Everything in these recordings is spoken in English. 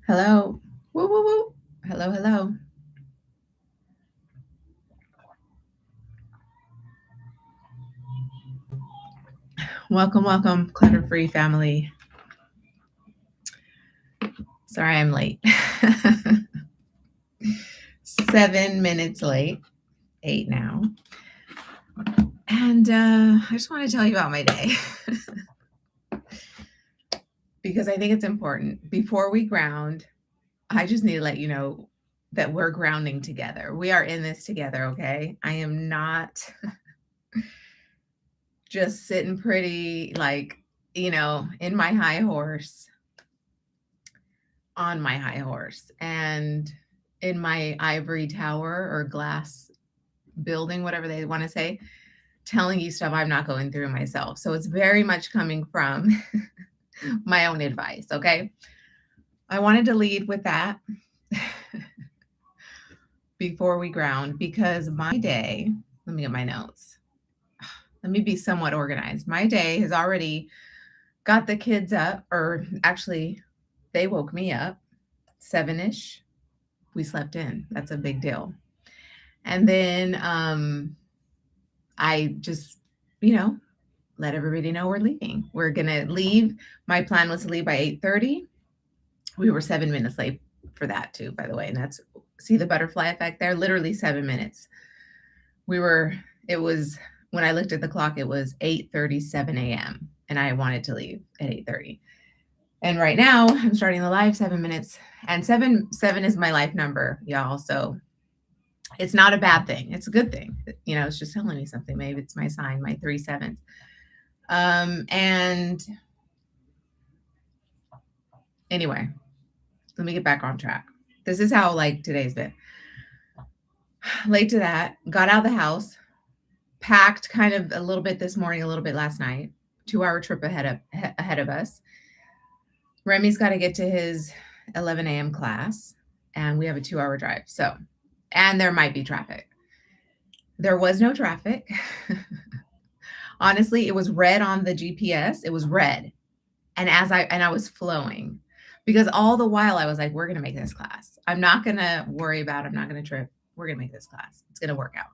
Hello. Woo, woo, woo. Hello, hello. Welcome, welcome, clutter free family. Sorry I'm late. 7 minutes late, 8 now. And I just want to tell you about my day because I think it's important. Before we ground, I just need to let you know that we're grounding together. We are in this together, okay? I am not just sitting pretty, like, in my high horse, on my high horse, and in my ivory tower or glass building, whatever they want to say, telling you stuff I'm not going through myself. So it's very much coming from my own advice, okay? I wanted to lead with that before we ground because my day, let me get my notes. Let me be somewhat organized. My day has already got the kids up, or actually, they woke me up 7ish. We slept in. That's a big deal. And then I just, you know, let everybody know we're leaving. We're gonna leave. My plan was to leave by 8:30. We were 7 minutes late for that too, by the way. And that's, see the butterfly effect there? Literally 7 minutes. We were, it was, when I looked at the clock, it was 8:37 a.m. and I wanted to leave at 8:30. And right now I'm starting the live 7 minutes, and seven is my life number, y'all. So it's not a bad thing. It's a good thing. It's just telling me something. Maybe it's my sign, my 3 7s. And anyway, let me get back on track. This is how like today's been. Late to that, got out of the house, packed kind of a little bit this morning, a little bit last night. 2 hour trip ahead of us. Remy's got to get to his 11 a.m. class, and we have a 2 hour drive. So, and there might be traffic. There was no traffic. Honestly, it was red on the GPS. It was red. And I was flowing, because all the while I was like, we're going to make this class. I'm not going to worry about it. I'm not going to trip. We're going to make this class. It's going to work out.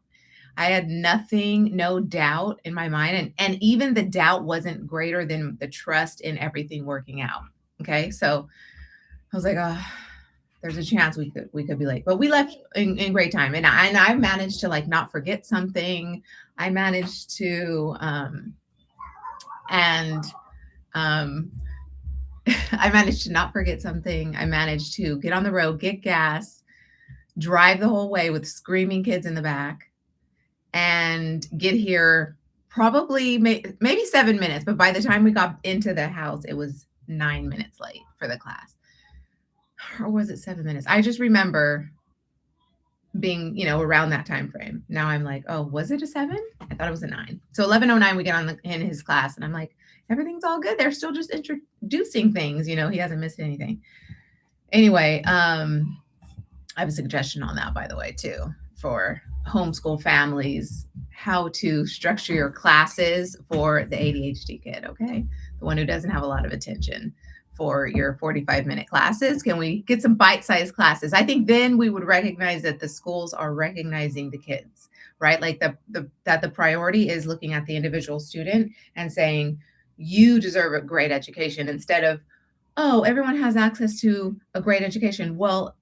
I had nothing, no doubt in my mind. And even the doubt wasn't greater than the trust in everything working out. Okay. So I was like, oh, there's a chance we could be late, but we left in great time. And I managed to like not forget something. I managed to, and I managed to not forget something. I managed to get on the road, get gas, drive the whole way with screaming kids in the back, and get here probably maybe 7 minutes. But by the time we got into the house, it was 9 minutes late for the class. Or was it 7 minutes? I just remember being, around that time frame. Now I'm like, oh, was it a 7? I thought it was a 9. So 11:09, we get in his class, and I'm like, everything's all good. They're still just introducing things. He hasn't missed anything. Anyway, I have a suggestion on that, by the way, too, for homeschool families, how to structure your classes for the ADHD kid, okay? The one who doesn't have a lot of attention. For your 45-minute classes, can we get some bite-sized classes? I think then we would recognize that the schools are recognizing the kids, right? Like that the priority is looking at the individual student and saying, you deserve a great education, instead of, oh, everyone has access to a great education. Well,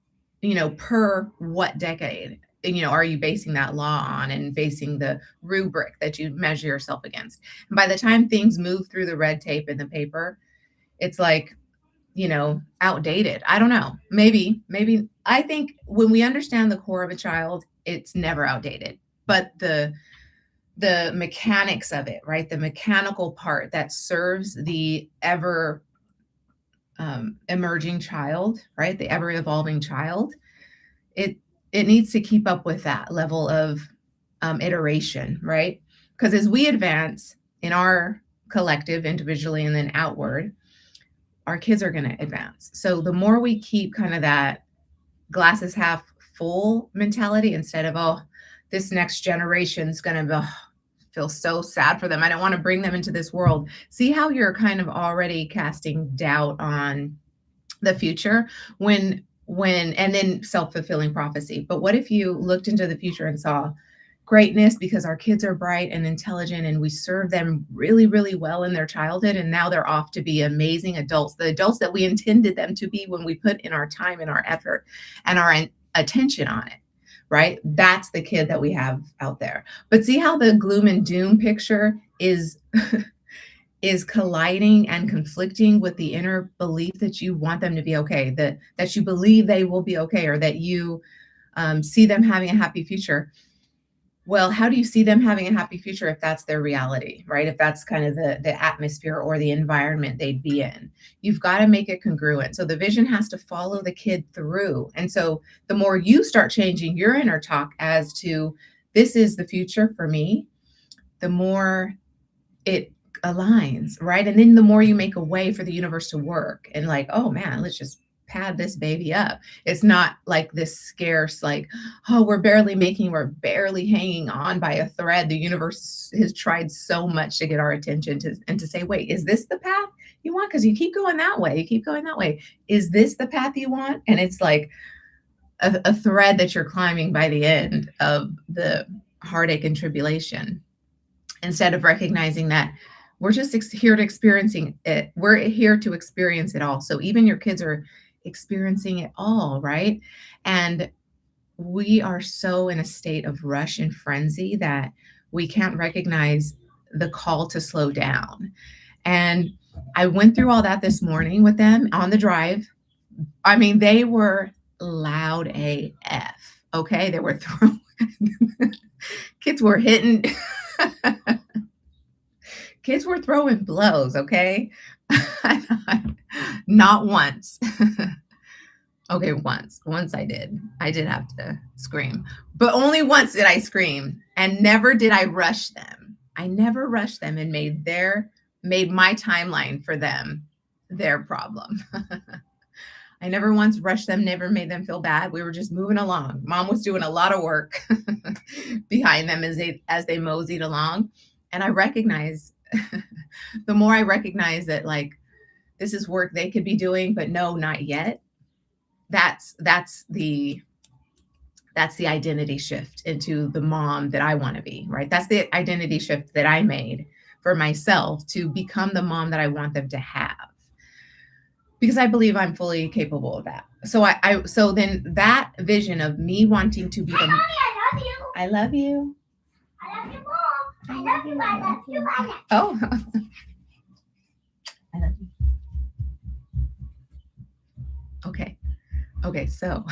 per what decade? Are you basing that law on, and basing the rubric that you measure yourself against? And by the time things move through the red tape in the paper, it's like, outdated. I don't know. Maybe I think when we understand the core of a child, it's never outdated. But the mechanics of it, right? The mechanical part that serves the ever emerging child, right? The ever evolving child, it needs to keep up with that level of iteration, right? Because as we advance in our collective, individually, and then outward, our kids are going to advance. So the more we keep kind of that glasses half full mentality, instead of, oh, this next generation's going to feel so sad for them, I don't want to bring them into this world. See how you're kind of already casting doubt on the future when and then self-fulfilling prophecy. But what if you looked into the future and saw greatness because our kids are bright and intelligent and we serve them really, really well in their childhood, and now they're off to be amazing adults, the adults that we intended them to be when we put in our time and our effort and our attention on it, right? That's the kid that we have out there. But see how the gloom and doom picture is colliding and conflicting with the inner belief that you want them to be okay, that you believe they will be okay, or that you see them having a happy future. Well, how do you see them having a happy future if that's their reality, right? If that's kind of the atmosphere or the environment they'd be in. You've got to make it congruent. So the vision has to follow the kid through. And so the more you start changing your inner talk as to this is the future for me, the more it aligns, right? And then the more you make a way for the universe to work and like, oh man, let's just pad this baby up. It's not like this scarce, like, oh, we're barely hanging on by a thread. The universe has tried so much to get our attention and to say, wait, is this the path you want? Because you keep going that way. You keep going that way. Is this the path you want? And it's like a thread that you're climbing by the end of the heartache and tribulation, instead of recognizing that we're just here to experiencing it. We're here to experience it all. So even your kids are experiencing it all, right? And we are so in a state of rush and frenzy that we can't recognize the call to slow down. And I went through all that this morning with them on the drive. I mean, they were loud AF. Okay. They were throwing, kids were hitting, kids were throwing blows. Okay. Not once. Okay, once I did have to scream, but only once did I scream, and never did I rush them. I never rushed them and made my timeline for them their problem. I never once rushed them, never made them feel bad. We were just moving along. Mom was doing a lot of work behind them as they moseyed along. And I recognize, the more I recognize that, like, this is work they could be doing, but no, not yet. That's the identity shift into the mom that I want to be, right? That's the identity shift that I made for myself to become the mom that I want them to have, because I believe I'm fully capable of that. So then that vision of me wanting to be I love you. I love you, Mom. I love you. I love you. Oh. I love you. Okay, so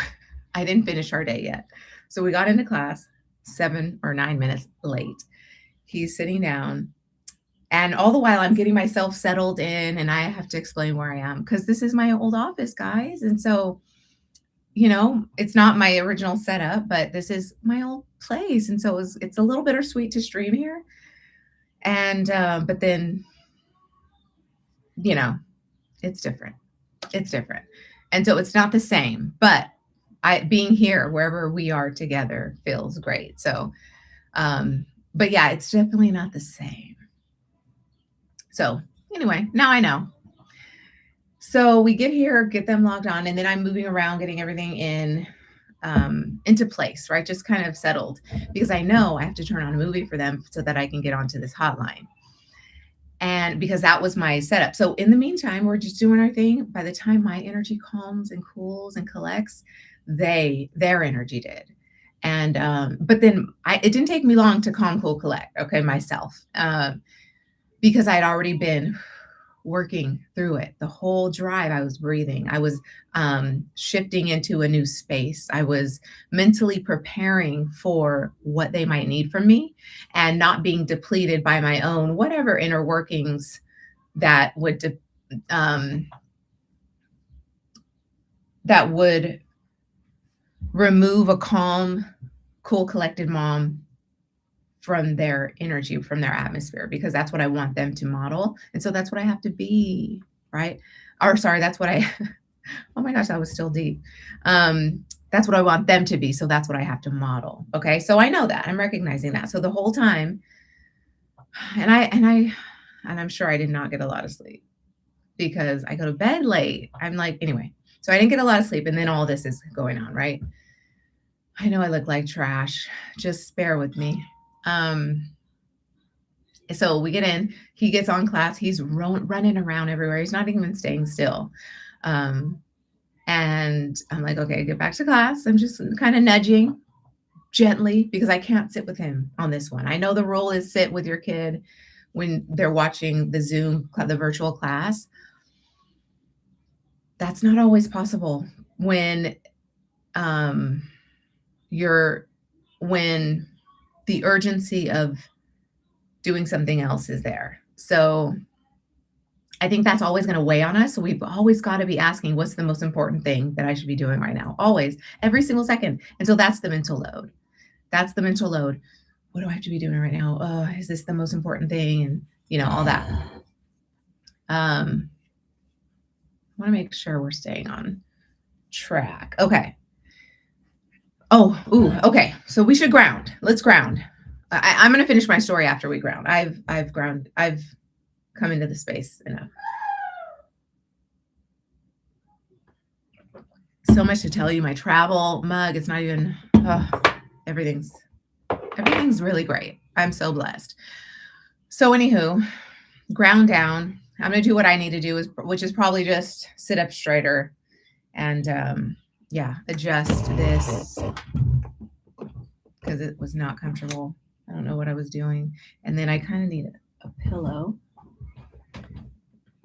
I didn't finish our day yet. So we got into class 7 or 9 minutes late. He's sitting down, and all the while I'm getting myself settled in, and I have to explain where I am because this is my old office, guys. And so, it's not my original setup, but this is my old place. And so it's a little bittersweet to stream here. And, but then, it's different. It's different. And so it's not the same, but being here, wherever we are together, feels great. So, but yeah, it's definitely not the same. So anyway, now I know. So we get here, get them logged on, and then I'm moving around, getting everything into place, right? Just kind of settled, because I know I have to turn on a movie for them so that I can get onto this hotline. And because that was my setup. So in the meantime, we're just doing our thing. By the time my energy calms and cools and collects, their energy did. And, but then it didn't take me long to calm, cool, collect. Okay. Myself, because I'd already been working through it the whole drive. I was breathing. I was shifting into a new space. I was mentally preparing for what they might need from me, and not being depleted by my own whatever inner workings that would remove a calm, cool, collected mom from their energy, from their atmosphere, because that's what I want them to model. And so that's what I have to be, right? Or sorry, that's what oh my gosh, that was still deep. That's what I want them to be. So that's what I have to model. Okay. So I know that, I'm recognizing that. So the whole time, and I'm sure I did not get a lot of sleep because I go to bed late. I'm like, anyway. So I didn't get a lot of sleep. And then all this is going on, right? I know I look like trash. Just bear with me. So we get in, he gets on class, he's running around everywhere. He's not even staying still. And I'm like, okay, get back to class. I'm just kind of nudging gently because I can't sit with him on this one. I know the rule is sit with your kid when they're watching the Zoom, the virtual class. That's not always possible when when the urgency of doing something else is there. So I think that's always going to weigh on us. So we've always got to be asking, what's the most important thing that I should be doing right now? Always, every single second. And so that's the mental load. That's the mental load. What do I have to be doing right now? Is this the most important thing? And, all that. I want to make sure we're staying on track. Okay. Okay. So we should ground. Let's ground. I'm going to finish my story after we ground. I've come into the space enough. So much to tell you. My travel mug, it's not even, everything's really great. I'm so blessed. So anywho, ground down. I'm going to do what I need to do, which is probably just sit up straighter and, adjust this because it was not comfortable. I don't know what I was doing. And then I kind of need a pillow.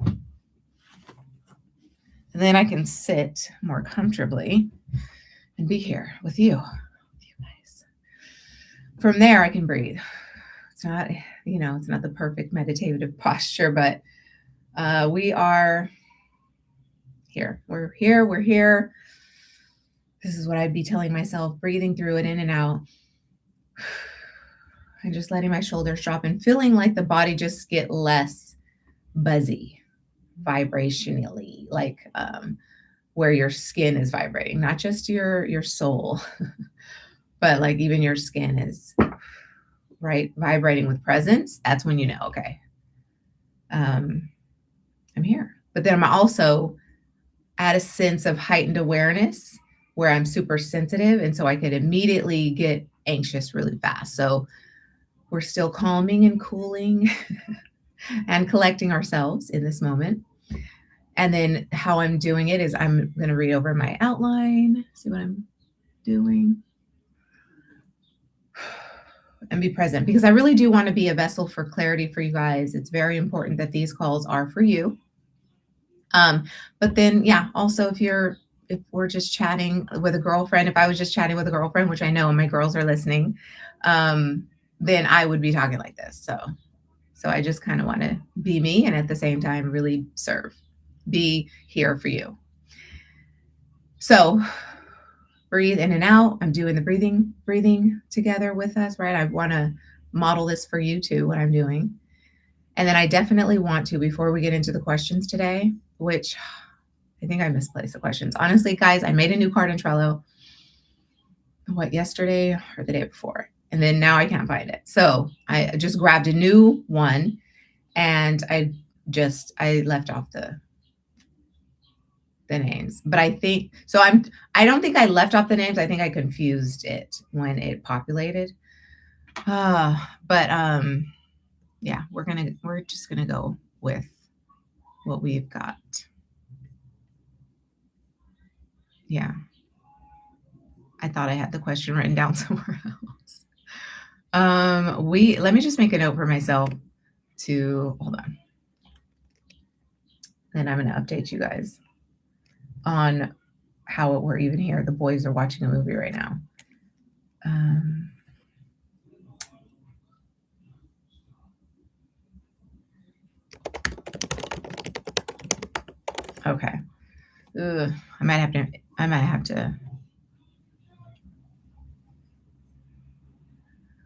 And then I can sit more comfortably and be here with you guys. From there, I can breathe. It's not, it's not the perfect meditative posture, but we are here. We're here. This is what I'd be telling myself, breathing through it in and out. And just letting my shoulders drop and feeling like the body just get less buzzy vibrationally, like where your skin is vibrating, not just your soul, but like even your skin is vibrating with presence. That's when okay, I'm here. But then I'm also at a sense of heightened awareness where I'm super sensitive, and so I could immediately get anxious really fast. So we're still calming and cooling and collecting ourselves in this moment. And then how I'm doing it is I'm going to read over my outline, see what I'm doing, and be present because I really do want to be a vessel for clarity for you guys. It's very important that these calls are for you. But then, also if we're just chatting with a girlfriend, if I was just chatting with a girlfriend, which I know my girls are listening, then I would be talking like this. So I just kind of want to be me and at the same time really serve, be here for you. So breathe in and out. I'm doing the breathing together with us, right? I want to model this for you too, what I'm doing. And then I definitely want to, before we get into the questions today, which I think I misplaced the questions. Honestly, guys, I made a new card in Trello, yesterday or the day before? And then now I can't find it. So I just grabbed a new one and I left off the names. But I think, I don't think I left off the names. I think I confused it when it populated. We're just gonna go with what we've got. Yeah. I thought I had the question written down somewhere else. Let me just make a note for myself to hold on. Then I'm going to update you guys on how we're even here. The boys are watching a movie right now. Okay. I might have to.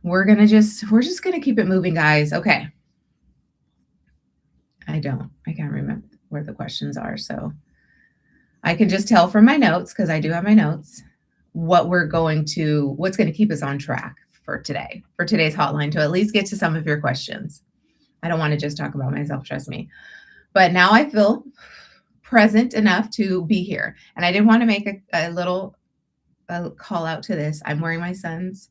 We're just gonna keep it moving, guys. Okay. I can't remember where the questions are, so I can just tell from my notes, because I do have my notes, what's going to keep us on track for today's hotline, to at least get to some of your questions. I don't want to just talk about myself, trust me. But now I feel present enough to be here. And I didn't want to make a little call out to this. I'm wearing my son's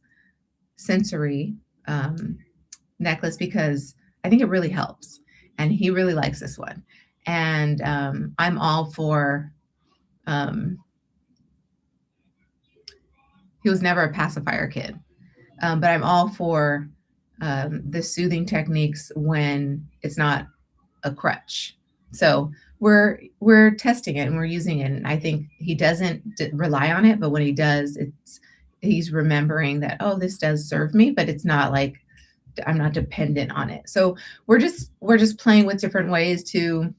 sensory necklace because I think it really helps. And he really likes this one. And I'm all for, he was never a pacifier kid, but I'm all for the soothing techniques when it's not a crutch. So we're testing it and we're using it. And I think he doesn't rely on it, but when he does, he's remembering that, oh, this does serve me, but it's not like I'm not dependent on it. So we're just playing with different ways to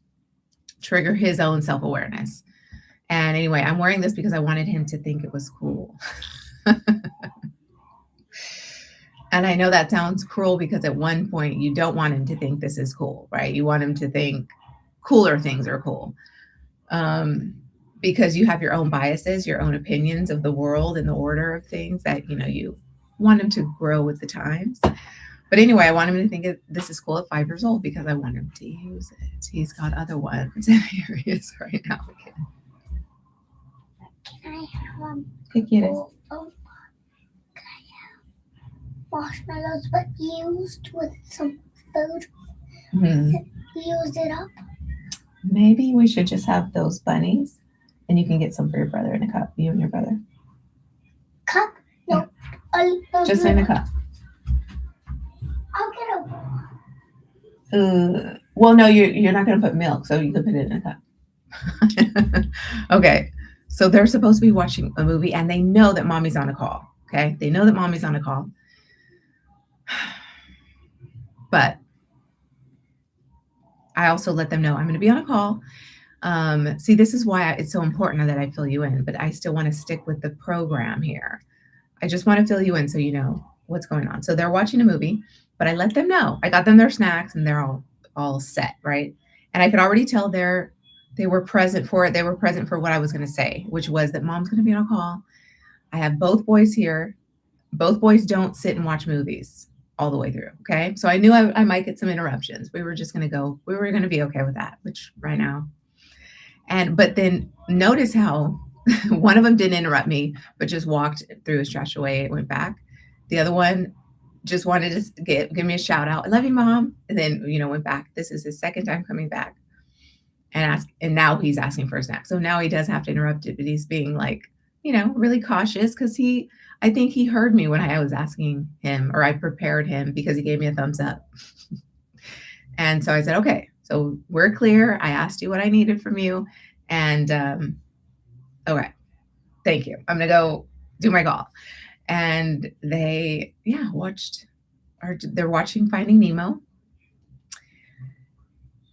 trigger his own self-awareness. And anyway, I'm wearing this because I wanted him to think it was cool. And I know that sounds cruel because at one point you don't want him to think this is cool, right? You want him to think cooler things are cool. Because you have your own biases, your own opinions of the world and the order of things that, you want him to grow with the times. But anyway, I want him to think this is cool at 5 years old because I want him to use it. He's got other ones, and here he is right now. Can I have Take it. Marshmallows, but used with some food? Used it up? Maybe we should just have those bunnies, and you can get some for your brother in a cup. You and your brother. Cup? No. Yeah. Just in a cup. I'll get a. Well, no, you're not going to put milk, so you can put it in a cup. Okay. So they're supposed to be watching a movie, and they know that mommy's on a call. Okay, they know that mommy's on a call. But I also let them know I'm going to be on a call. See, this is why it's so important that I fill you in, but I still want to stick with the program here. I just want to fill you in so you know what's going on. So they're watching a movie, but I let them know. I got them their snacks and they're all set, right? And I could already tell they were present for it. They were present for what I was going to say, which was that mom's going to be on a call. I have both boys here. Both boys don't sit and watch movies all the way through. Okay. So I knew I might get some interruptions. We were going to be okay with that, which right now. But then notice how one of them didn't interrupt me, but just walked through, stretched away, it went back. The other one just wanted to give me a shout out. I love you, Mom. And then, went back. This is his second time coming back and now he's asking for a snack. So now he does have to interrupt it, but he's being like, really cautious because I think he heard me when I was asking him, or I prepared him because he gave me a thumbs up. And so I said, okay, so we're clear. I asked you what I needed from you. And okay, thank you. I'm going to go do my call. And they, they're watching Finding Nemo.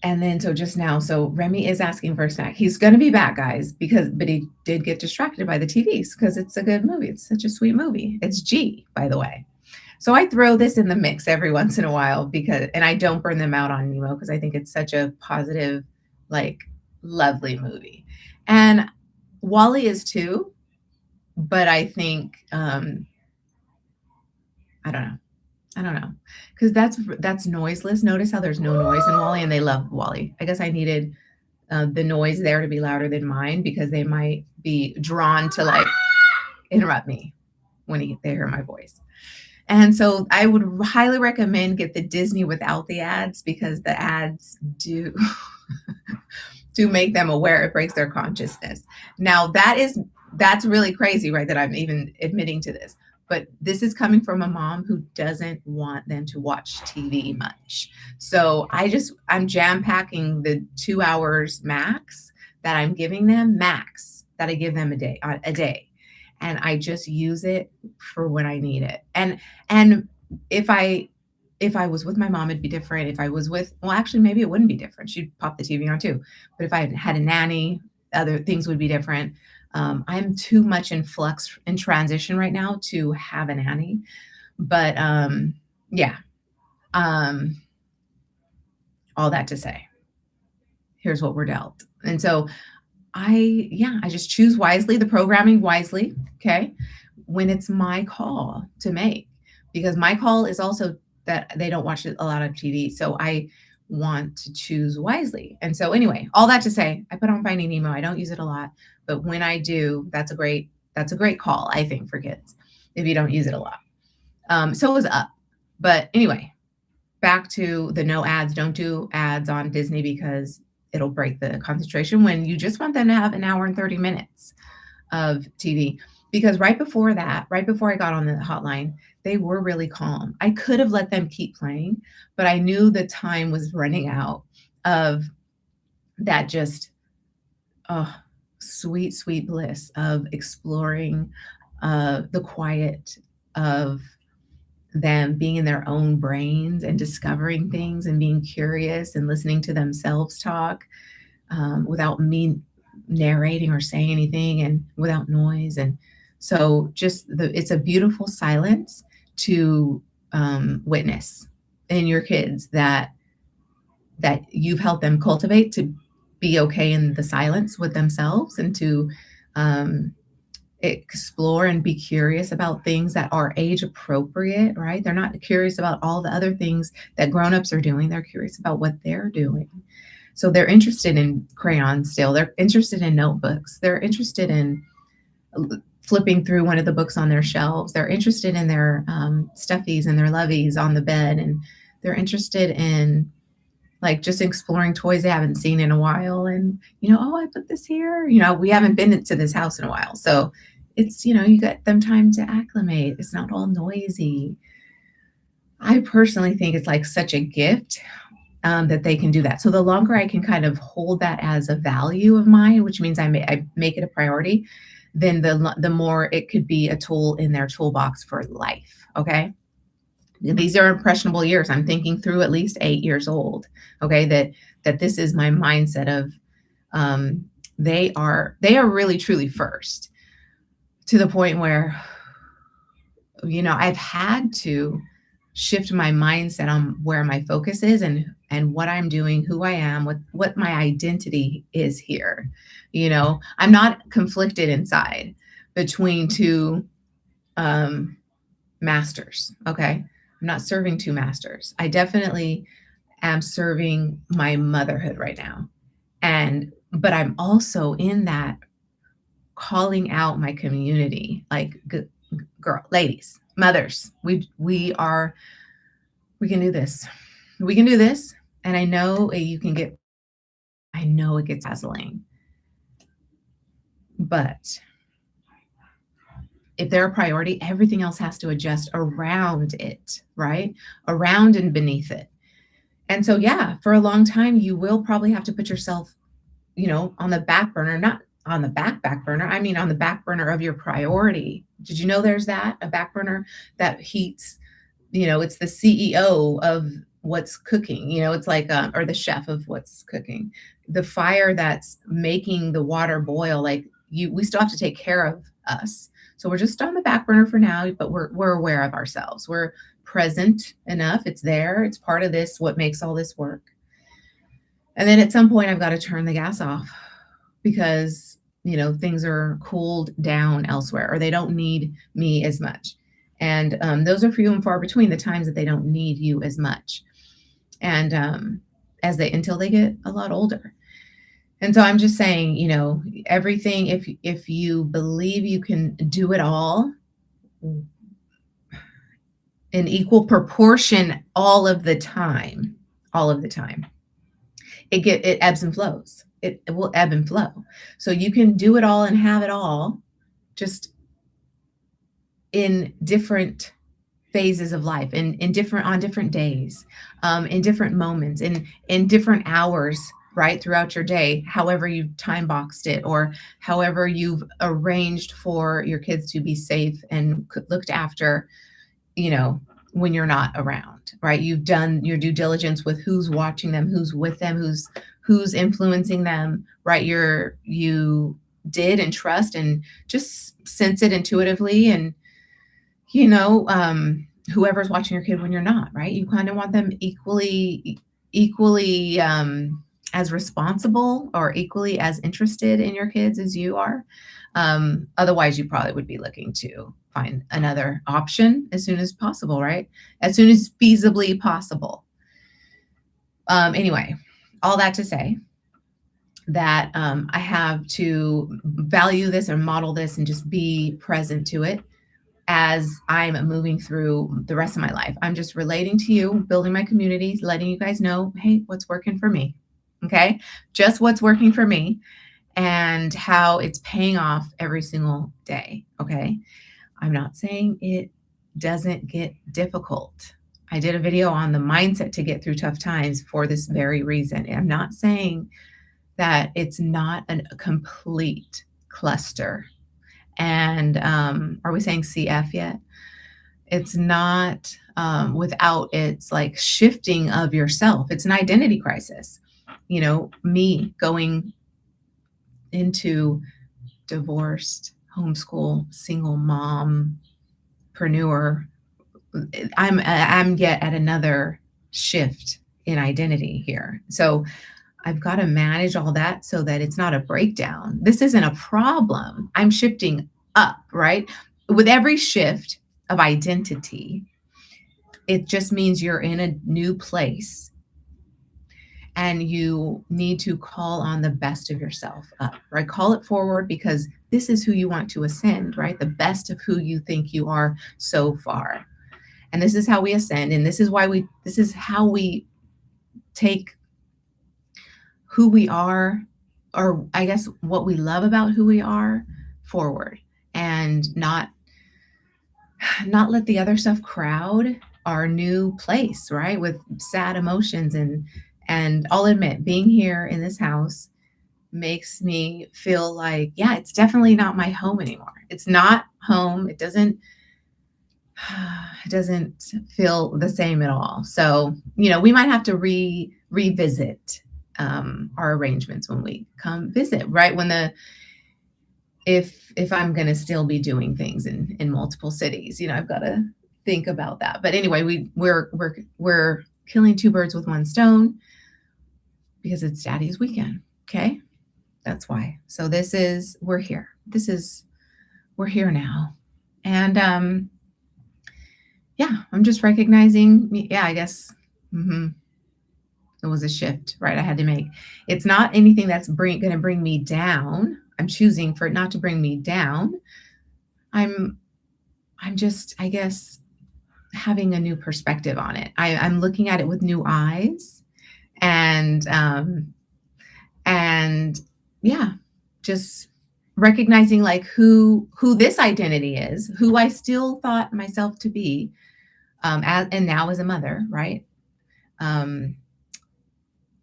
And then so just now, so Remy is asking for a snack. He's going to be back, guys, but he did get distracted by the TVs because it's a good movie. It's such a sweet movie. It's G, by the way. So I throw this in the mix every once in a while and I don't burn them out on Nemo because I think it's such a positive, lovely movie. And WALL-E is too, but I think, I don't know, because that's noiseless. Notice how there's no noise in WALL-E, and they love WALL-E. I guess I needed the noise there to be louder than mine because they might be drawn to interrupt me when they hear my voice. And so I would highly recommend get the Disney without the ads because the ads do make them aware. It breaks their consciousness. Now that's really crazy, right? That I'm even admitting to this. But this is coming from a mom who doesn't want them to watch TV much. So I'm jam packing the 2 hours max that I'm giving them that I give them a day. And I just use it for when I need it. And if I was with my mom, it'd be different. If I was actually, maybe it wouldn't be different. She'd pop the TV on too. But if I had a nanny, other things would be different. I'm too much in flux and transition right now to have a nanny, but all that to say, here's what we're dealt. And so I just choose wisely, the programming wisely, okay, when it's my call to make, because my call is also that they don't watch a lot of TV. So want to choose wisely. And so anyway, all that to say, I put on Finding Nemo. I don't use it a lot, but when I do, that's a great call, I think, for kids if you don't use it a lot. So is Up. But anyway, back to the no ads. Don't do ads on Disney because it'll break the concentration when you just want them to have an hour and 30 minutes of TV. Because right before I got on the hotline, they were really calm. I could have let them keep playing, but I knew the time was running out of that just sweet, sweet bliss of exploring the quiet of them being in their own brains and discovering things and being curious and listening to themselves talk without me narrating or saying anything and without noise. And so it's a beautiful silence to witness in your kids that you've helped them cultivate to be okay in the silence with themselves and to explore and be curious about things that are age appropriate, right? They're not curious about all the other things that grown-ups are doing. They're curious about what they're doing. So they're interested in crayons still. They're interested in notebooks. They're interested in flipping through one of the books on their shelves. They're interested in their stuffies and their loveys on the bed. And they're interested in like just exploring toys they haven't seen in a while. And, oh, I put this here. We haven't been into this house in a while. So it's, you get them time to acclimate. It's not all noisy. I personally think it's like such a gift that they can do that. So the longer I can kind of hold that as a value of mine, which means I make it a priority, then the more it could be a tool in their toolbox for life. Okay. These are impressionable years. I'm thinking through at least 8 years old. Okay. That this is my mindset of, they are really truly first, to the point where, I've had to shift my mindset on where my focus is and what I'm doing, who I am, what my identity is here. I'm not conflicted inside between two masters. Okay. I'm not serving two masters. I definitely am serving my motherhood right now. But I'm also in that calling out my community, like ladies, mothers, we can do this. We can do this. And I know it gets dazzling, but if they're a priority, everything else has to adjust around it, right? Around and beneath it. And so, yeah, for a long time, you will probably have to put yourself, on the back burner, not on the back burner. I mean, on the back burner of your priority. Did you know there's a back burner that heats, it's the CEO of what's cooking, it's like, or the chef of what's cooking, the fire that's making the water boil. Like we still have to take care of us. So we're just on the back burner for now, but we're aware of ourselves. We're present enough. It's there. It's part of this, what makes all this work. And then at some point I've got to turn the gas off because, things are cooled down elsewhere, or they don't need me as much. And those are few and far between, the times that they don't need you as much. And until they get a lot older. And so I'm just saying, everything, if you believe you can do it all in equal proportion all of the time, it ebbs and flows. It will ebb and flow. So you can do it all and have it all, just in different phases of life, and on different days, in different moments, in different hours, right, throughout your day, however you time boxed it, or however you've arranged for your kids to be safe and looked after, when you're not around, right? You've done your due diligence with who's watching them, who's with them, who's influencing them, right? You did and trust and just sense it intuitively. And, whoever's watching your kid when you're not, right? You kind of want them equally as responsible or equally as interested in your kids as you are. Otherwise, you probably would be looking to find another option as soon as possible, right? As soon as feasibly possible. Anyway, all that to say that I have to value this and model this and just be present to it as I'm moving through the rest of my life. I'm just relating to you, building my community, letting you guys know, hey, what's working for me. Okay. Just what's working for me and how it's paying off every single day. Okay. I'm not saying it doesn't get difficult. I did a video on the mindset to get through tough times for this very reason. I'm not saying that it's not a complete cluster. And are we saying CF yet? It's not without its like shifting of yourself. It's an identity crisis. You know, me going into divorced, homeschool, single mom, preneur, I'm yet at another shift in identity here. So I've got to manage all that so that it's not a breakdown. This isn't a problem. I'm shifting up, right? With every shift of identity, it just means you're in a new place and you need to call on the best of yourself up, right? Call it forward because this is who you want to ascend, right? The best of who you think you are so far. And this is how we ascend. And this is how we take who we are, or I guess what we love about who we are, forward, and not let the other stuff crowd our new place, right? With sad emotions. And I'll admit, being here in this house makes me feel like, yeah, it's definitely not my home anymore. It's not home. It doesn't feel the same at all. So, you know, we might have to revisit our arrangements when we come visit, right? If I'm going to still be doing things in multiple cities, you know, I've got to think about that. But anyway, we're killing two birds with one stone because it's Daddy's weekend. Okay. That's why. So we're here. We're here now. And, yeah, I'm just recognizing, yeah, I guess, it was a shift, right? I had to make. It's not anything that's going to bring me down. I'm choosing for it not to bring me down. I'm just, I guess, having a new perspective on it. I'm looking at it with new eyes, and yeah, just recognizing like who this identity is, who I still thought myself to be, and now as a mother, right?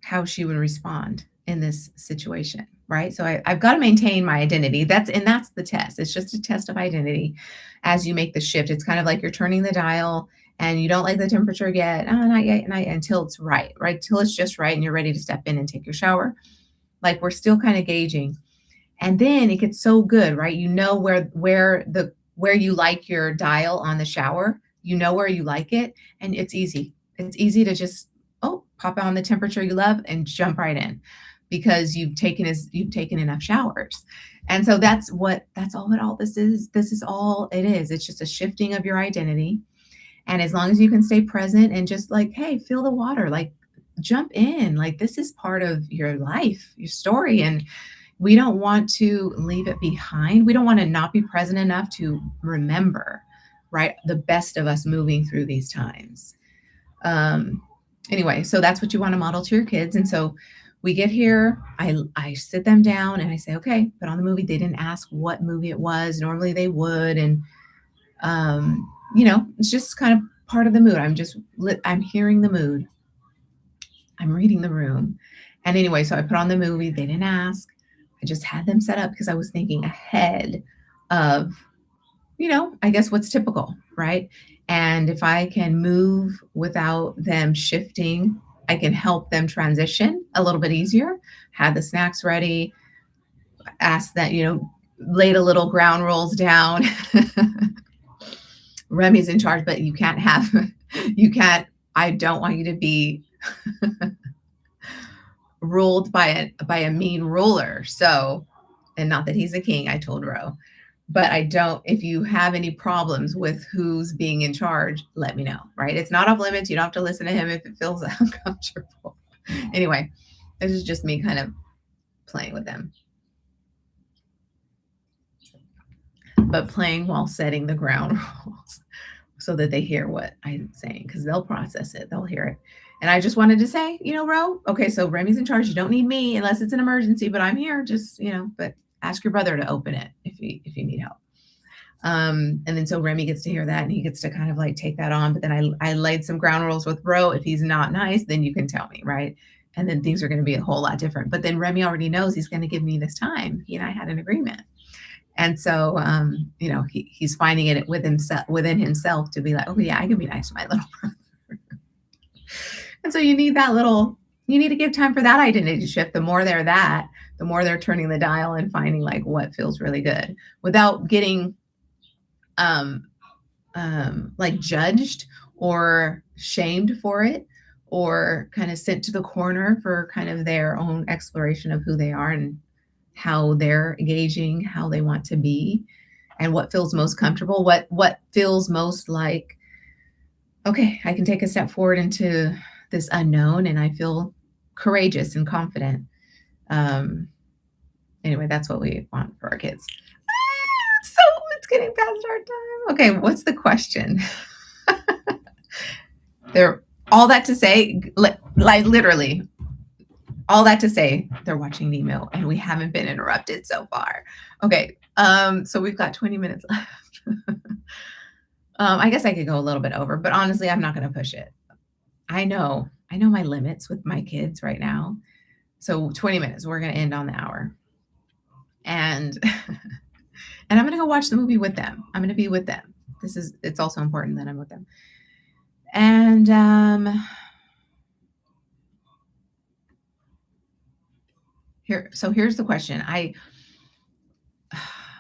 How she would respond in this situation, right? So I've got to maintain my identity. That's the test. It's just a test of identity as you make the shift. It's kind of like you're turning the dial and you don't like the temperature yet. Oh, not yet, until it's right? Till it's just right and you're ready to step in and take your shower. Like we're still kind of gauging. And then it gets so good, right? You know where you like your dial on the shower. You know where you like it, and it's easy. It's easy to just pop on the temperature you love and jump right in because you've taken enough showers. And so that's all this is. This is all it is. It's just a shifting of your identity. And as long as you can stay present and just like, hey, feel the water, like jump in, like this is part of your life, your story. And we don't want to leave it behind. We don't want to not be present enough to remember, right? The best of us moving through these times. Anyway, so that's what you want to model to your kids. And so we get here, I sit them down and I say, okay, put on the movie. They didn't ask what movie it was. Normally they would. And, you know, it's just kind of part of the mood. I'm hearing the mood. I'm reading the room. And anyway, so I put on the movie. They didn't ask. I just had them set up because I was thinking ahead of, you know, I guess what's typical, right? And if I can move without them shifting, I can help them transition a little bit easier. Had the snacks ready, asked that, you know, laid a little ground rules down. Remy's in charge, but I don't want you to be ruled by a mean ruler. So, and not that he's a king, I told Ro. But if you have any problems with who's being in charge, let me know, right? It's not off limits. You don't have to listen to him if it feels uncomfortable. Anyway, this is just me kind of playing with them. But playing while setting the ground rules so that they hear what I'm saying, because they'll process it, they'll hear it. And I just wanted to say, Ro, okay, so Remy's in charge. You don't need me unless it's an emergency, but I'm here. Just, but ask your brother to open it if you need help. And then so Remy gets to hear that and he gets to kind of like take that on. But then I laid some ground rules with Bro. If he's not nice, then you can tell me, right? And then things are going to be a whole lot different. But then Remy already knows he's going to give me this time. He and I had an agreement. And so, he's finding it within himself to be like, oh yeah, I can be nice to my little brother. And so you need to give time for that identity shift. The more they're the more they're turning the dial and finding like what feels really good without getting like judged or shamed for it, or kind of sent to the corner for kind of their own exploration of who they are and how they're engaging, how they want to be, and what feels most comfortable, what feels most like, okay, I can take a step forward into this unknown and I feel courageous and confident. Anyway, that's what we want for our kids. So it's getting past our time. Okay, what's the question? All that to say, like literally, all that to say, they're watching Nemo and we haven't been interrupted so far. Okay, so we've got 20 minutes left. I guess I could go a little bit over, but honestly, I'm not going to push it. I know my limits with my kids right now. So 20 minutes, we're going to end on the hour. And I'm going to go watch the movie with them. I'm going to be with them. It's also important that I'm with them. And here's the question.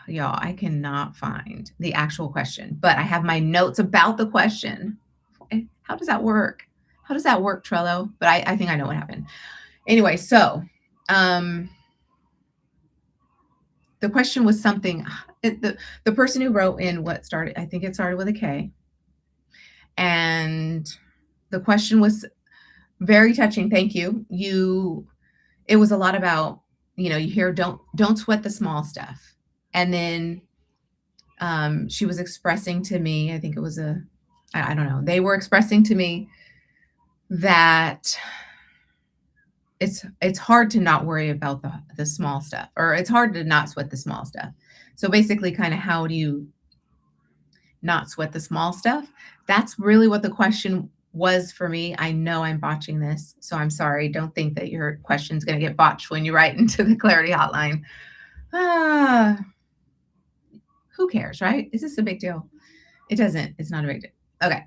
Y'all, I cannot find the actual question, but I have my notes about the question. How does that work? How does that work, Trello? But I think I know what happened. Anyway, so the question was something, the person who wrote in I think it started with a K. And the question was very touching. Thank you. It was a lot about, you hear, don't sweat the small stuff. And then she was expressing to me, I think it was I don't know. They were expressing to me that it's hard to not worry about the small stuff, or it's hard to not sweat the small stuff. So basically, kind of, how do you not sweat the small stuff? That's really what the question was for me. I know I'm botching this, so I'm sorry. Don't think that your question's going to get botched when you write into the Clarity Hotline. Who cares, right? Is this a big deal? It's not a big deal. Okay.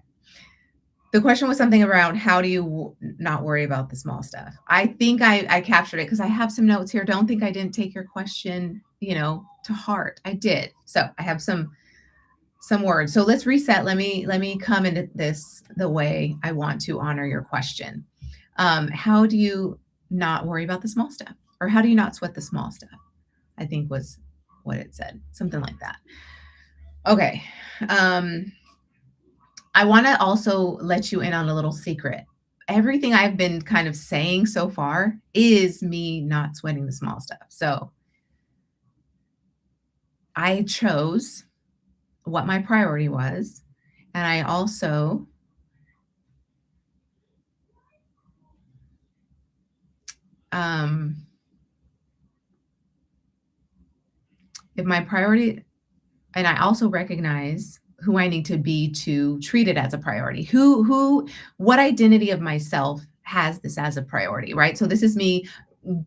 The question was something around, how do you not worry about the small stuff? I think I captured it because I have some notes here. Don't think I didn't take your question, to heart. I did. So I have some words. So let's reset. Let me come into this the way I want to honor your question. How do you not worry about the small stuff? Or how do you not sweat the small stuff? I think was what it said. Something like that. Okay. I want to also let you in on a little secret. Everything I've been kind of saying so far is me not sweating the small stuff. So I chose what my priority was. And I also if my priority, and I also recognize who I need to be to treat it as a priority. What identity of myself has this as a priority, right? So this is me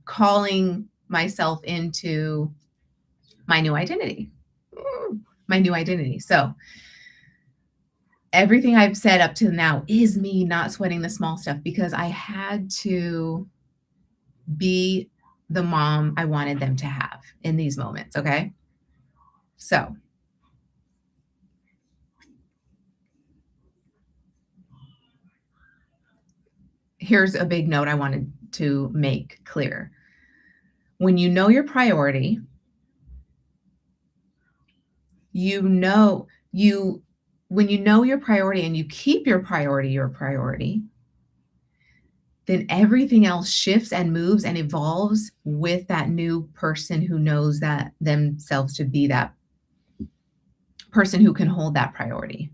calling myself into my new identity. So everything I've said up to now is me not sweating the small stuff, because I had to be the mom I wanted them to have in these moments. Okay. So here's a big note I wanted to make clear. When you know your priority, when you know your priority and you keep your priority, then everything else shifts and moves and evolves with that new person who knows that themselves to be that person who can hold that priority.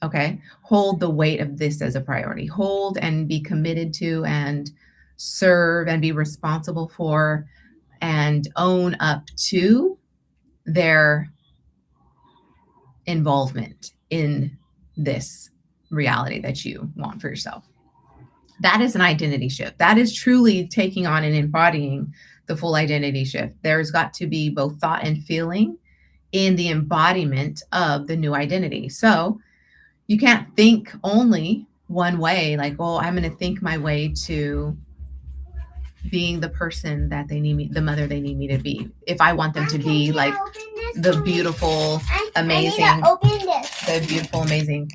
Okay. Hold the weight of this as a priority. Hold and be committed to and serve and be responsible for and own up to their involvement in this reality that you want for yourself. That is an identity shift. That is truly taking on and embodying the full identity shift. There's got to be both thought and feeling in the embodiment of the new identity. So you can't think only one way, like, oh, I'm going to think my way to being the person that they need me, the mother they need me to be. If I want them to be like the beautiful, amazing, the beautiful, amazing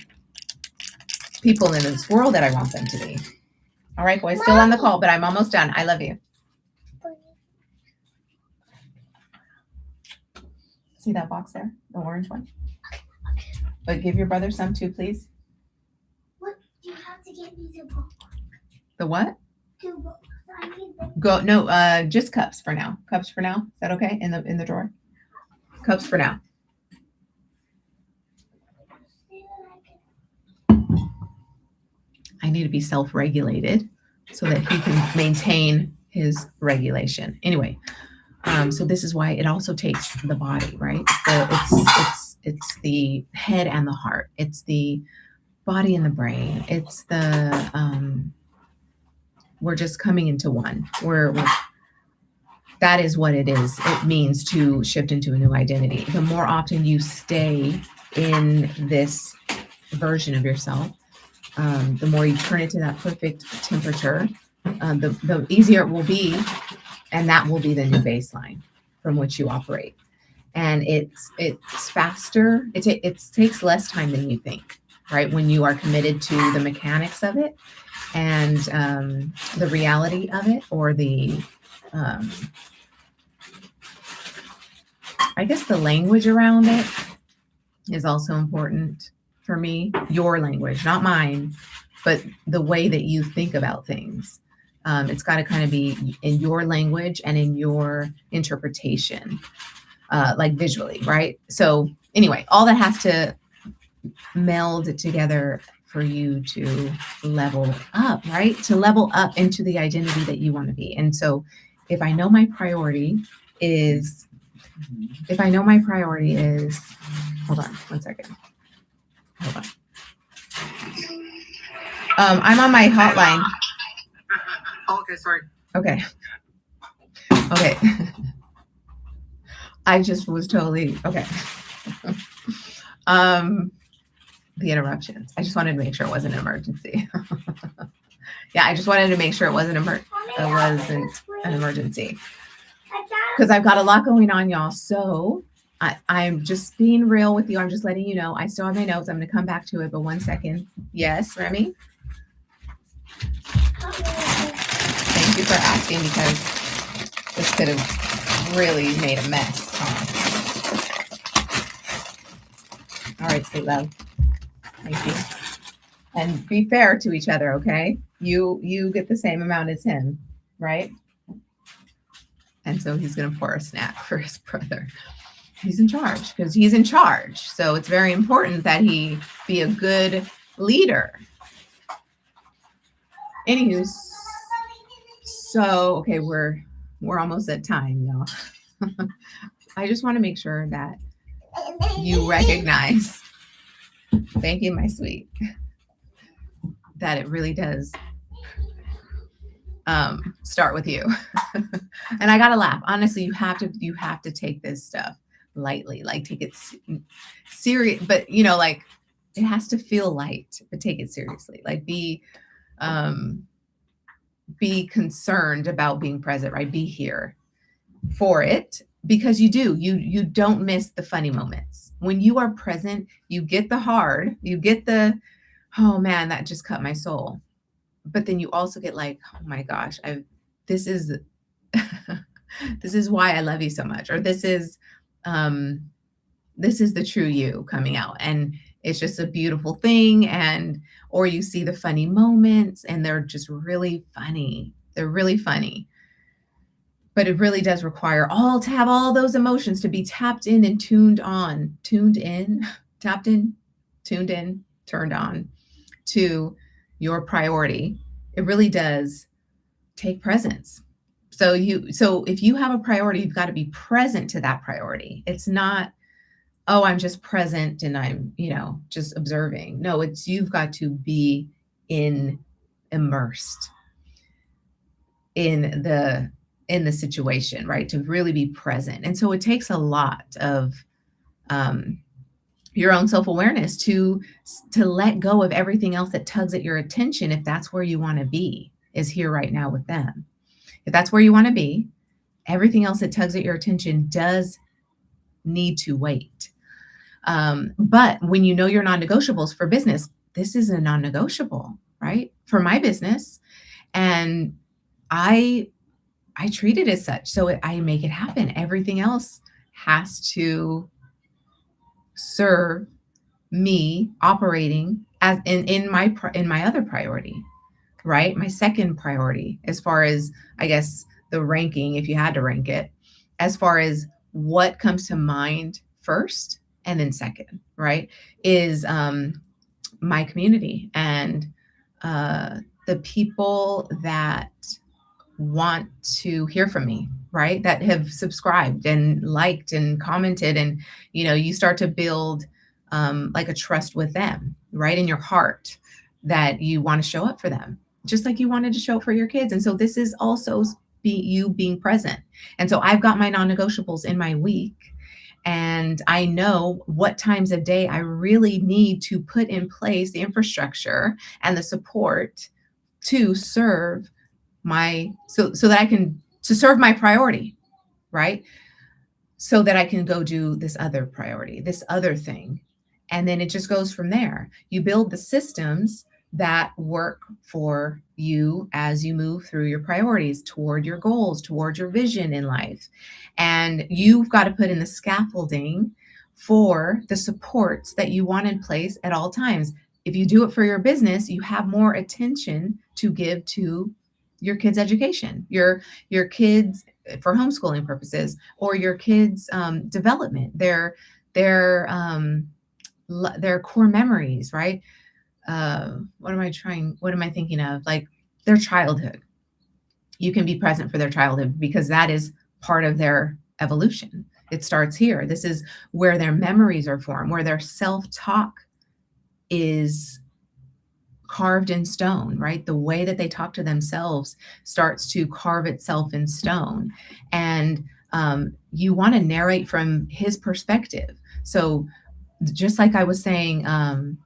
people in this world that I want them to be. All right, boys, still on the call, but I'm almost done. I love you. See that box there? The orange one? But give your brother some too, please. What? You have to get me the book. The what? 2 books. I need the Go, no, just cups for now. Cups for now. Is that okay? In the drawer? Cups for now. I need to be self-regulated so that he can maintain his regulation. Anyway, so this is why it also takes the body, right? It's the head and the heart. It's the body and the brain. It's the we're just coming into one. That is what it is. It means to shift into a new identity. The more often you stay in this version of yourself, the more you turn it to that perfect temperature, the easier it will be, and that will be the new baseline from which you operate. And it's faster. It takes less time than you think, right? When you are committed to the mechanics of it and the reality of it, or the I guess the language around it is also important for me. Your language, not mine, but the way that you think about things. It's got to kind of be in your language and in your interpretation, like visually, right? So anyway, all that has to meld together for you to level up, right? To level up into the identity that you want to be. And so if I know my priority is, hold on one second. Hold on. I'm on my hotline. Okay, sorry. Okay. I just was totally, okay. The interruptions. I just wanted to make sure it wasn't an emergency. Yeah, I just wanted to make sure it wasn't an emergency. Because I've got a lot going on, y'all. So I'm just being real with you. I'm just letting you know. I still have my notes. I'm going to come back to it, but 1 second. Yes, Remy? Thank you for asking, because this could have really made a mess. All right, sweet love. Thank you. And be fair to each other, okay? You get the same amount as him, right? And so he's going to pour a snack for his brother. He's in charge because he's in charge. So it's very important that he be a good leader. Anywho, so okay, we're almost at time, y'all. I just want to make sure that you recognize, thank you, my sweet, that it really does start with you. And I gotta laugh. Honestly, you have to take this stuff lightly, like take it serious, but like it has to feel light, but take it seriously. Like be concerned about being present, right? Be here for it, because you don't miss the funny moments. When you are present, you get the hard, you get the, oh man, that just cut my soul. But then you also get like, oh my gosh, this is this is why I love you so much, or this is the true you coming out. And it's just a beautiful thing. And, or you see the funny moments and they're just really funny. They're really funny. But it really does require to have all those emotions to be tapped in and tuned on, tapped in, tuned in, turned on to your priority. It really does take presence. So if you have a priority, you've got to be present to that priority. It's not, oh, I'm just present and I'm, just observing. No, it's, you've got to be immersed in the situation, right? To really be present. And so it takes a lot of your own self-awareness to let go of everything else that tugs at your attention. If that's where you want to be, is here right now with them. If that's where you want to be, everything else that tugs at your attention does need to wait. But when you know your non-negotiables for business, this is a non-negotiable, right? For my business. And I treat it as such. So I make it happen. Everything else has to serve me operating as in my other priority, right? My second priority, as far as, I guess, the ranking, if you had to rank it, as far as what comes to mind first and then second, right, is my community and the people that want to hear from me, right? That have subscribed and liked and commented. And, you start to build like a trust with them, right? In your heart, that you want to show up for them, just like you wanted to show up for your kids. And so this is also you being present. And so I've got my non-negotiables in my week, and I know what times of day I really need to put in place the infrastructure and the support to serve so that I can serve my priority, right? So that I can go do this other priority, this other thing. And then it just goes from there. You build the systems that work for you as you move through your priorities toward your goals, toward your vision in life. And you've got to put in the scaffolding for the supports that you want in place at all times. If you do it for your business, you have more attention to give to your kids' education, your kids for homeschooling purposes, or your kids' development, their core memories, right? What am I thinking of? Like their childhood. You can be present for their childhood because that is part of their evolution. It starts here. This is where their memories are formed, where their self-talk is carved in stone, right? The way that they talk to themselves starts to carve itself in stone. And you want to narrate from his perspective. So just like I was saying, I'm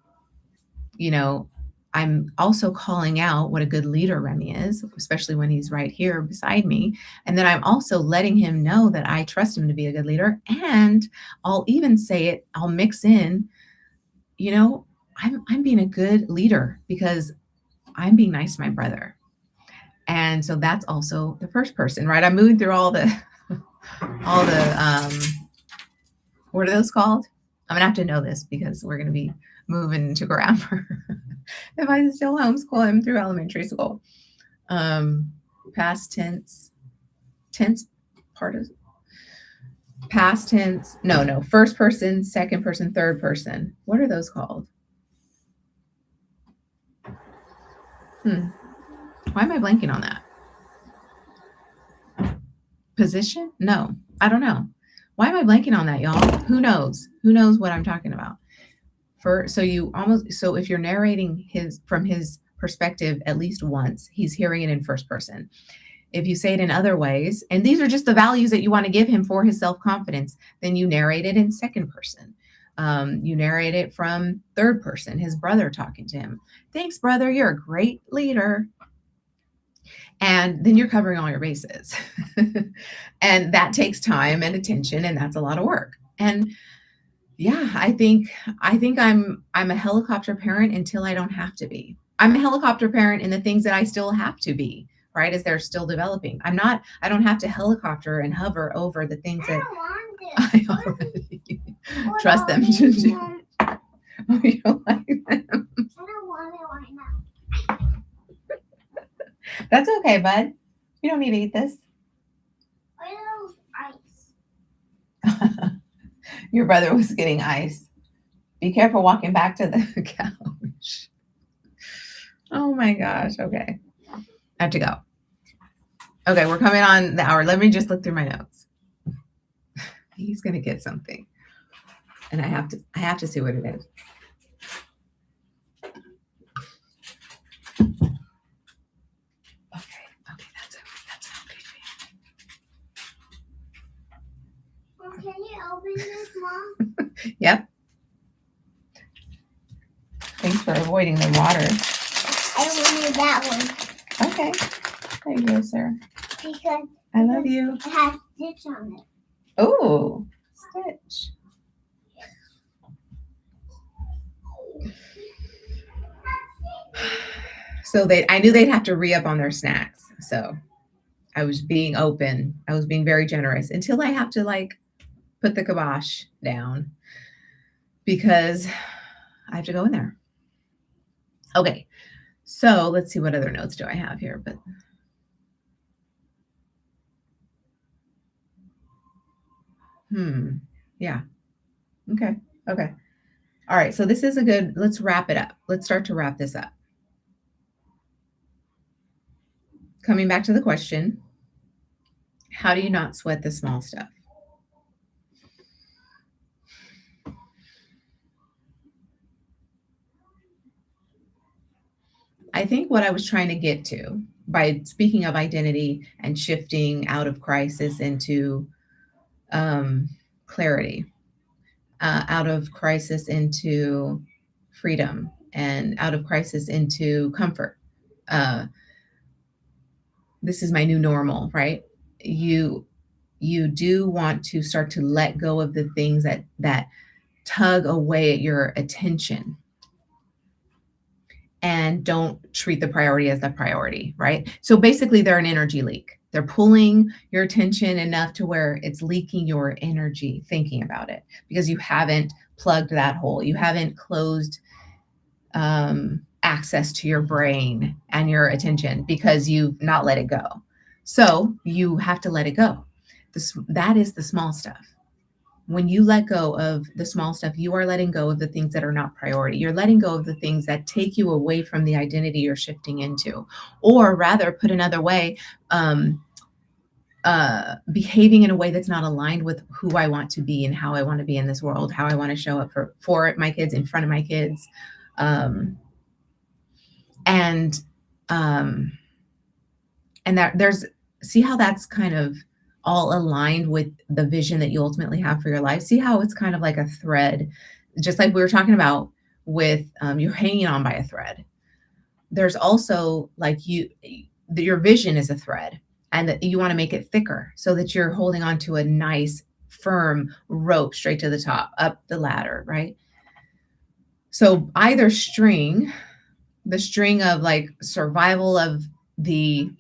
also calling out what a good leader Remy is, especially when he's right here beside me. And then I'm also letting him know that I trust him to be a good leader. And I'll even say it, I'll mix in, I'm being a good leader because I'm being nice to my brother. And so that's also the first person, right? I'm moving through all the what are those called? I'm gonna have to know this because we're gonna be moving to grammar if I still homeschool him through elementary school. Past tense part of past tense. No, first person, second person, third person. What are those called? Why am I blanking on that? Position? No, I don't know. Why am I blanking on that, y'all? Who knows? Who knows what I'm talking about? So if you're narrating from his perspective at least once, he's hearing it in first person. If you say it in other ways, and these are just the values that you want to give him for his self-confidence, then you narrate it in second person. You narrate it from third person, his brother talking to him. Thanks, brother. You're a great leader. And then you're covering all your bases. And that takes time and attention, and that's a lot of work. And yeah, I think I'm a helicopter parent until I don't have to be. I'm a helicopter parent in the things that I still have to be, right? As they're still developing. I don't have to helicopter and hover over the things that I already trust them to do. Oh, you don't like them? I don't want it right now. That's okay, bud. You don't need to eat this. I love ice. Your brother was getting ice. Be careful walking back to the couch. Oh my gosh. Okay. I have to go. Okay, we're coming on the hour. Let me just look through my notes. He's gonna get something. And I have to see what it is. Okay, that's okay. Well, can you open this, Mom? Yep. Thanks for avoiding the water. I wanted that one Okay. There you go, sir. because I love you. it has stitch on it. Oh, Stitch. So I knew they'd have to re-up on their snacks. So I was being open. I was being very generous until I have to like put the kibosh down because I have to go in there. Okay. So let's see what other notes do I have here, but yeah. Okay. Okay. All right. So this is a good, let's wrap it up. Let's start to wrap this up. Coming back to the question, how do you not sweat the small stuff? I think what I was trying to get to by speaking of identity and shifting out of crisis into clarity, out of crisis into freedom, and out of crisis into comfort. This is my new normal, right? You do want to start to let go of the things that tug away at your attention, and don't treat the priority as the priority, right? So basically they're an energy leak. They're pulling your attention enough to where it's leaking your energy thinking about it because you haven't plugged that hole. You haven't closed access to your brain and your attention because you've not let it go. So you have to let it go. That is the small stuff. When you let go of the small stuff, you are letting go of the things that are not priority. You're letting go of the things that take you away from the identity you're shifting into, or rather, put another way, behaving in a way that's not aligned with who I want to be and how I want to be in this world, how I want to show up for my kids, in front of my kids. And that there's, see how that's kind of all aligned with the vision that you ultimately have for your life. See how it's kind of like a thread, just like we were talking about with you're hanging on by a thread. There's also like your vision is a thread, and that you want to make it thicker so that you're holding on to a nice firm rope straight to the top, up the ladder, right? So either string, the string of like survival of the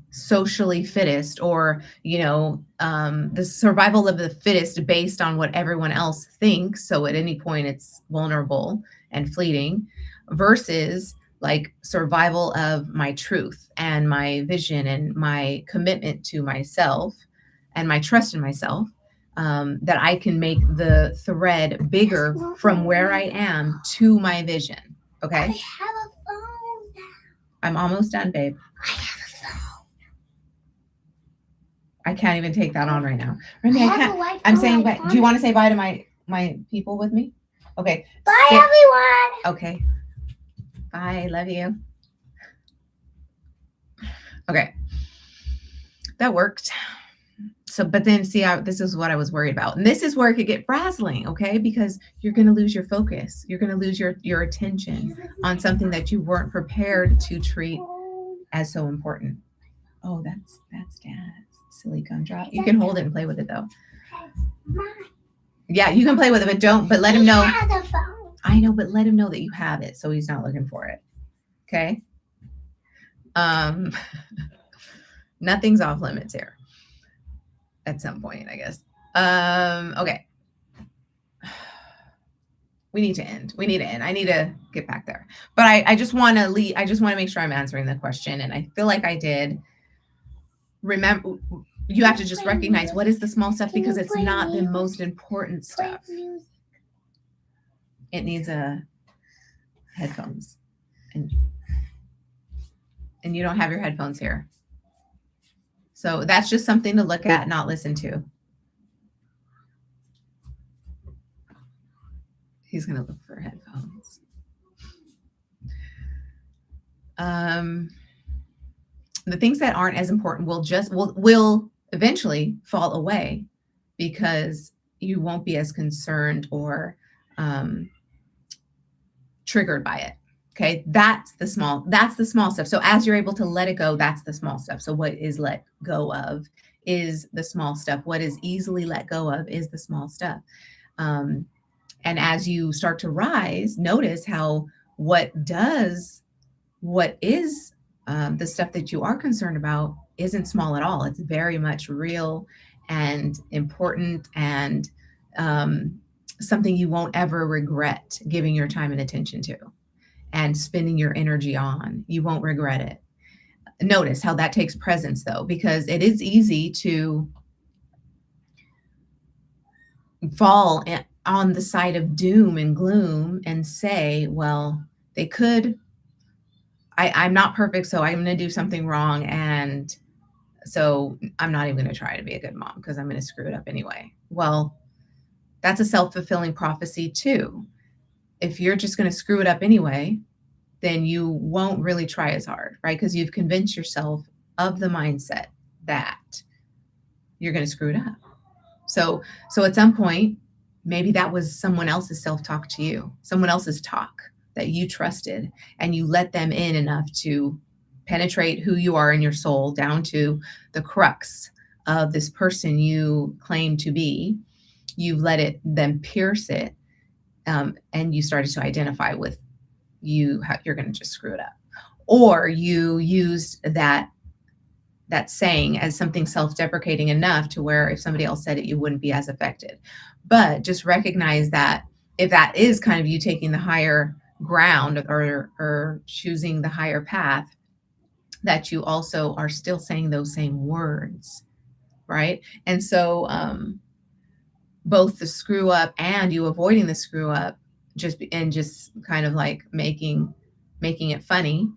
socially fittest, or the survival of the fittest based on what everyone else thinks, so at any point it's vulnerable and fleeting, versus like survival of my truth and my vision and my commitment to myself and my trust in myself, that I can make the thread bigger from where I am to my vision. Okay, I have a phone now. I'm almost done, babe. I have a phone. I can't even take that on right now. Remy, I I have a can't. white I'm phone, saying, I do you want to say bye to my people with me? Okay. Bye, Sit- everyone. Okay. Bye. Love you. Okay. That worked. So, but then see, this is what I was worried about. And this is where it could get frazzling, okay? Because you're going to lose your focus. You're going to lose your attention on something that you weren't prepared to treat as so important. Oh, that's Dad's silly gumdrop. You can hold it and play with it though. Yeah, you can play with it, but let him know. He has a phone. I know, but let him know that you have it so he's not looking for it. Okay? Nothing's off limits here. At some point, I guess. Okay. We need to end. I need to get back there. But I just want to leave. I just want to make sure I'm answering the question. And I feel like I did. Remember, you have to just recognize what is the small stuff, because it's not the most important stuff. It needs headphones. And you don't have your headphones here. So that's just something to look at, not listen to. He's going to look for headphones. The things that aren't as important will eventually fall away, because you won't be as concerned or triggered by it. Okay, that's the small stuff. So as you're able to let it go, that's the small stuff. So what is let go of is the small stuff. What is easily let go of is the small stuff. And as you start to rise, notice how what is the stuff that you are concerned about isn't small at all. It's very much real and important, and something you won't ever regret giving your time and attention to and spending your energy on. You won't regret it. Notice how that takes presence, though, because it is easy to fall on the side of doom and gloom and say, well, they could, I'm not perfect, so I'm going to do something wrong. And so I'm not even going to try to be a good mom because I'm going to screw it up anyway. Well, that's a self-fulfilling prophecy too. If you're just going to screw it up anyway, then you won't really try as hard, right? Because you've convinced yourself of the mindset that you're going to screw it up. So at some point, maybe that was someone else's self-talk to you, someone else's talk that you trusted, and you let them in enough to penetrate who you are in your soul down to the crux of this person you claim to be. You've let them pierce it, and you started to identify with you're going to just screw it up. Or you used that saying as something self-deprecating enough to where if somebody else said it, you wouldn't be as affected. But just recognize that if that is kind of you taking the higher ground or choosing the higher path, that you also are still saying those same words, right? And so both the screw up and you avoiding the screw up, just kind of like making it funny,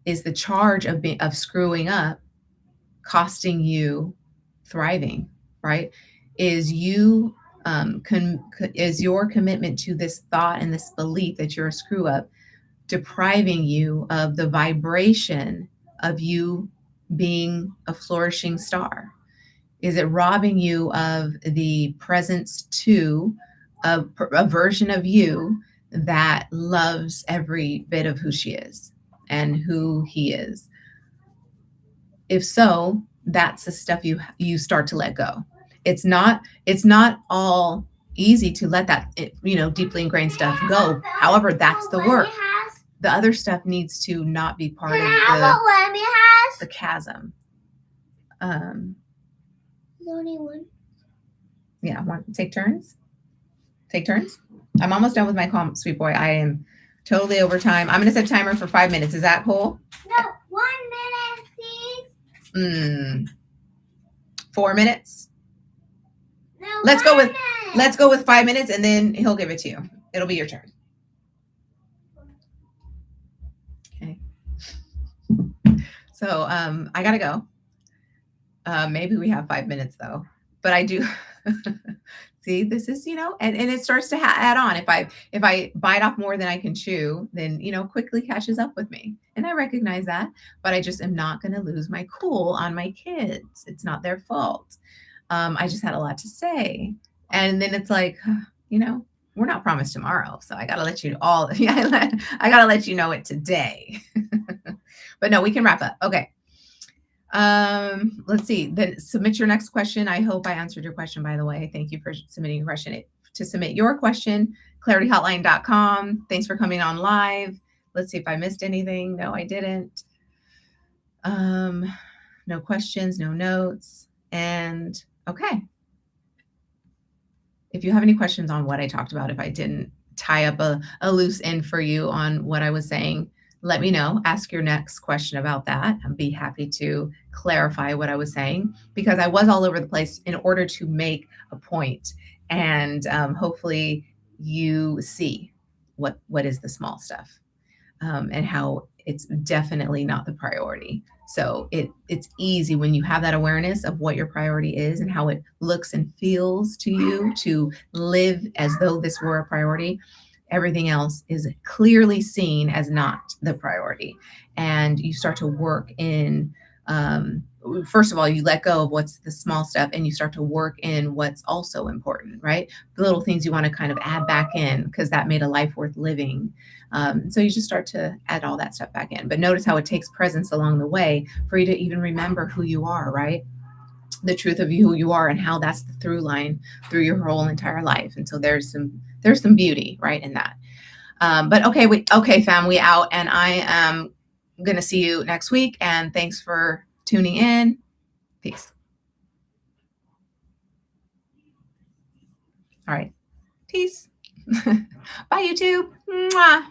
is the charge of screwing up costing you thriving, right? Is you is your commitment to this thought and this belief that you're a screw up depriving you of the vibration of you being a flourishing star? Is it robbing you of the presence to a version of you that loves every bit of who she is and who he is? If so, that's the stuff you start to let go. It's not all easy to let that deeply ingrained stuff go. However, that's the work. The other stuff needs to not be part of the chasm. Only one. Yeah, take turns. Take turns. I'm almost done with my call, sweet boy. I am totally over time. I'm going to set a timer for 5 minutes. Is that cool? No, 1 minute, please. 4 minutes. No, Let's go with 5 minutes, and then he'll give it to you. It'll be your turn. Okay. So I gotta go. Maybe we have 5 minutes though, but I do. See, this is, and it starts to add on. If I bite off more than I can chew, then, quickly catches up with me. And I recognize that, but I just am not going to lose my cool on my kids. It's not their fault. I just had a lot to say. And then it's like, we're not promised tomorrow. So I got to let you all, I got to let you know it today. But no, we can wrap up. Okay. Let's see. Then submit your next question. I hope I answered your question, by the way. Thank you for submitting your question. To submit your question, clarityhotline.com. Thanks for coming on live. Let's see if I missed anything. No, I didn't. No questions, no notes. And okay. if you have any questions on what I talked about, if I didn't tie up a loose end for you on what I was saying, let me know. Ask your next question about that. I'd be happy to clarify what I was saying because I was all over the place in order to make a point. And hopefully you see what is the small stuff and how it's definitely not the priority. So it's easy when you have that awareness of what your priority is and how it looks and feels to you to live as though this were a priority. Everything else is clearly seen as not the priority. And you start to work in, first of all, you let go of what's the small stuff and you start to work in what's also important, right? The little things you want to kind of add back in because that made a life worth living. So you just start to add all that stuff back in. But notice how it takes presence along the way for you to even remember who you are, right? The truth of you, who you are, and how that's the through line through your whole entire life. And so there's some beauty, right, in that. But okay, fam, we out, and I am gonna see you next week. And thanks for tuning in. Peace. All right, peace. Bye, YouTube. Mwah.